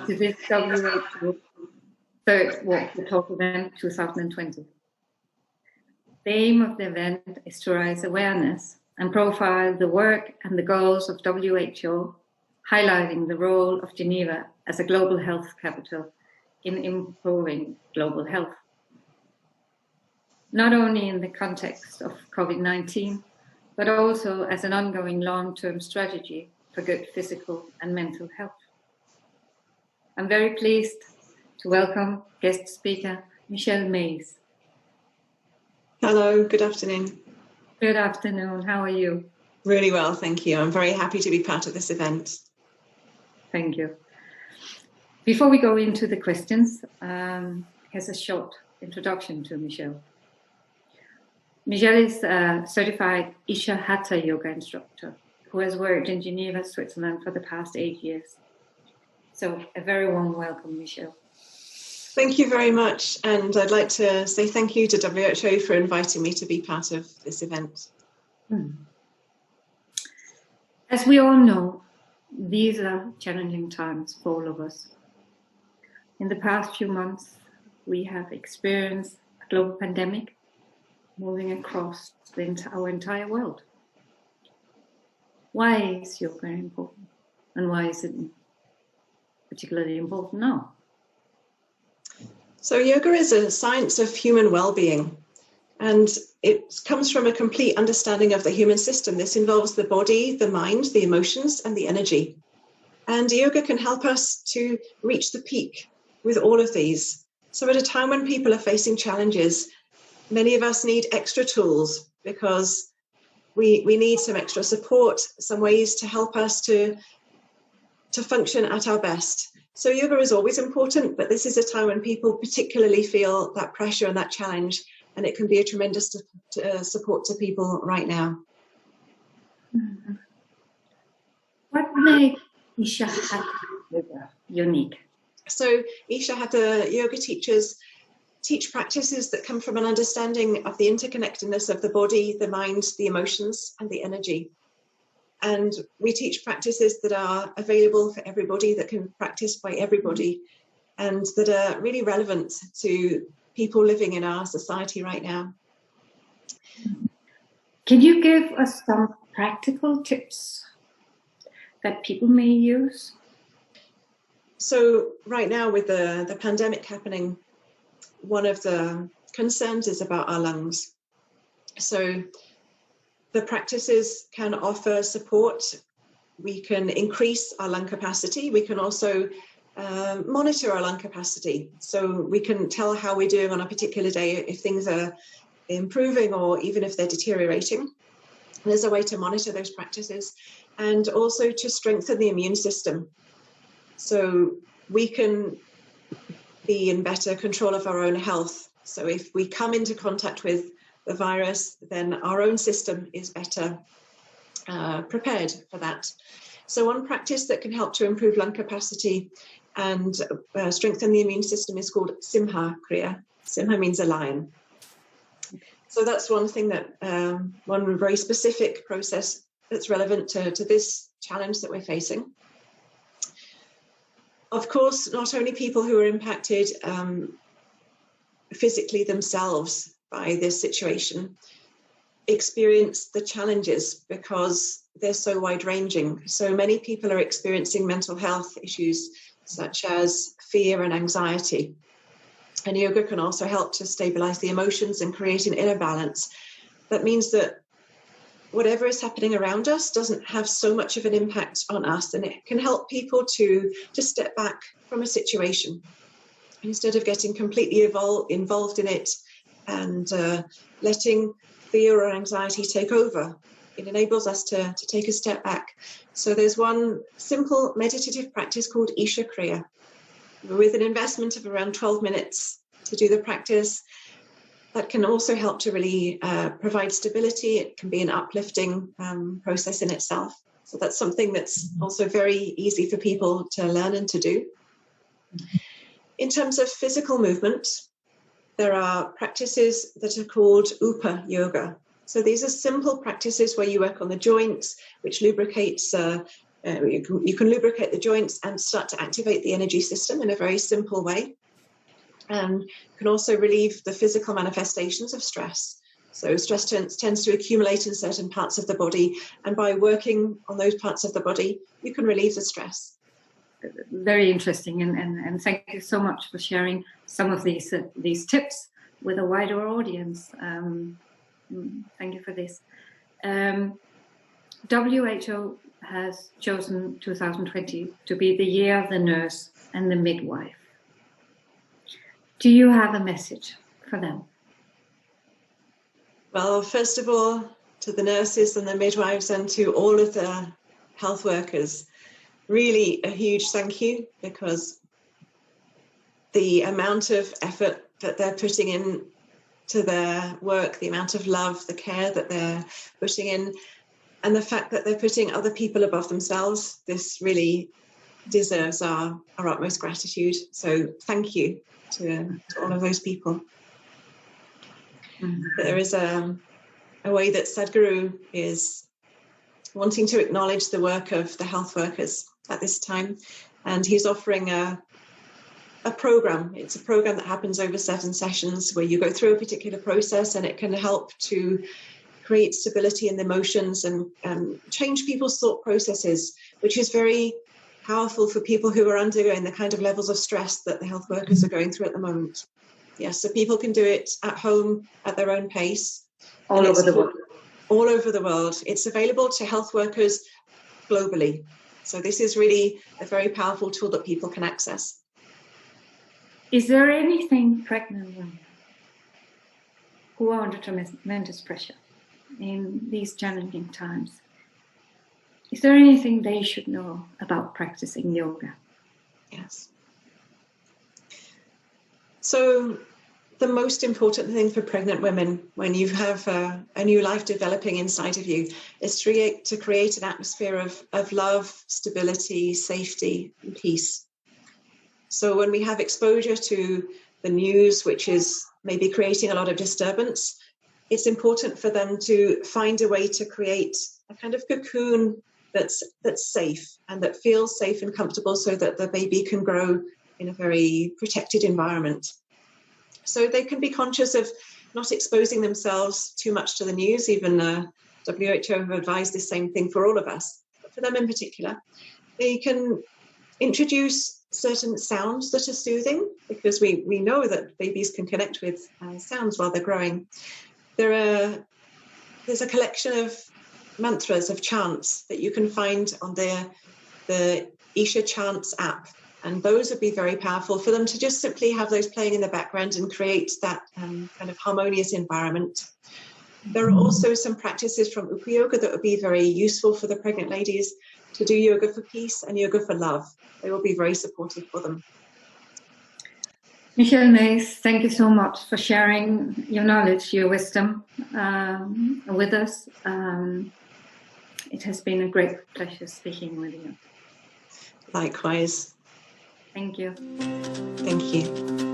to this WHO third Walk the Talk event 2020. The aim of the event is to raise awareness and profile the work and the goals of WHO, highlighting the role of Geneva as a global health capital in improving global health. Not only in the context of COVID-19, but also as an ongoing long-term strategy for good physical and mental health. I'm very pleased to welcome guest speaker Michelle Mays. Hello, good afternoon. Good afternoon, how are you? Really well, thank you. I'm very happy to be part of this event. Thank you. Before we go into the questions, here's a short introduction to Michelle. Michelle is a certified Isha Hatha yoga instructor who has worked in Geneva, Switzerland for the past 8 years. So a very warm welcome, Michelle. Thank you very much. And I'd like to say thank you to WHO for inviting me to be part of this event. As we all know, these are challenging times for all of us. In the past few months, we have experienced a global pandemic moving across our entire world. Why is yoga important? And why is it particularly important now? So yoga is a science of human well-being, and it comes from a complete understanding of the human system. This involves the body, the mind, the emotions, and the energy. And yoga can help us to reach the peak with all of these. So at a time when people are facing challenges, many of us need extra tools because we need some extra support, some ways to help us to function at our best. So yoga is always important, but this is a time when people particularly feel that pressure and that challenge, and it can be a tremendous support to people right now. Mm-hmm. What makes Isha Hatha yoga unique? So Isha Hatha yoga teachers teach practices that come from an understanding of the interconnectedness of the body, the mind, the emotions, and the energy. And we teach practices that are available for everybody, that can be practiced by everybody, and that are really relevant to people living in our society right now. Can you give us some practical tips that people may use? So right now with the pandemic happening, one of the concerns is about our lungs. So the practices can offer support. We can increase our lung capacity. We can also monitor our lung capacity. So we can tell how we're doing on a particular day, if things are improving or even if they're deteriorating. There's a way to monitor those practices, and also to strengthen the immune system. So we can be in better control of our own health. So if we come into contact with the virus, then our own system is better prepared for that. So one practice that can help to improve lung capacity and strengthen the immune system is called Simha Kriya. Simha means a lion. So that's one thing that, one very specific process that's relevant to this challenge that we're facing. Of course, not only people who are impacted physically themselves by this situation experience the challenges because they're so wide-ranging. So many people are experiencing mental health issues such as fear and anxiety. And yoga can also help to stabilize the emotions and create an inner balance. That means that whatever is happening around us doesn't have so much of an impact on us, and it can help people to step back from a situation instead of getting completely involved in it and letting fear or anxiety take over. It enables us to take a step back. So there's one simple meditative practice called Isha Kriya, with an investment of around 12 minutes to do the practice. That can also help to really provide stability. It can be an uplifting process in itself. So that's something that's also very easy for people to learn and to do. In terms of physical movement, there are practices that are called Upa Yoga. So these are simple practices where you work on the joints, which lubricates You can lubricate the joints and start to activate the energy system in a very simple way. And can also relieve the physical manifestations of stress. So stress tends to accumulate in certain parts of the body, and by working on those parts of the body, you can relieve the stress. Very interesting, and thank you so much for sharing some of these tips with a wider audience. Thank you for this. WHO has chosen 2020 to be the year of the nurse and the midwife. Do you have a message for them? Well, first of all, to the nurses and the midwives and to all of the health workers, really a huge thank you, because the amount of effort that they're putting in to their work, the amount of love, the care that they're putting in, and the fact that they're putting other people above themselves, this really deserves our utmost gratitude. So thank you to all of those people. There is a way that Sadhguru is wanting to acknowledge the work of the health workers at this time, and he's offering a program. It's a program that happens over 7 sessions where you go through a particular process, and it can help to create stability in the emotions and change people's thought processes, which is very powerful for people who are undergoing the kind of levels of stress that the health workers are going through at the moment. Yes, so people can do it at home at their own pace. All over the world. All over the world. It's available to health workers globally. So this is really a very powerful tool that people can access. Is there anything pregnant women who are under tremendous pressure in these challenging times, is there anything they should know about practicing yoga? Yes. So the most important thing for pregnant women when you have a new life developing inside of you is to create an atmosphere of love, stability, safety, and peace. So when we have exposure to the news, which is maybe creating a lot of disturbance, it's important for them to find a way to create a kind of cocoon that's safe and that feels safe and comfortable, so that the baby can grow in a very protected environment. So they can be conscious of not exposing themselves too much to the news. Even WHO have advised the same thing for all of us, but for them in particular. They can introduce certain sounds that are soothing, because we know that babies can connect with sounds while they're growing. There's a collection of mantras, of chants, that you can find on the Isha Chants app. And those would be very powerful for them to just simply have those playing in the background and create that kind of harmonious environment. There are also some practices from Upa Yoga that would be very useful for the pregnant ladies to do yoga for peace and yoga for love. They will be very supportive for them. Michelle Mays, thank you so much for sharing your knowledge, your wisdom with us. It has been a great pleasure speaking with you. Likewise. Thank you. Thank you.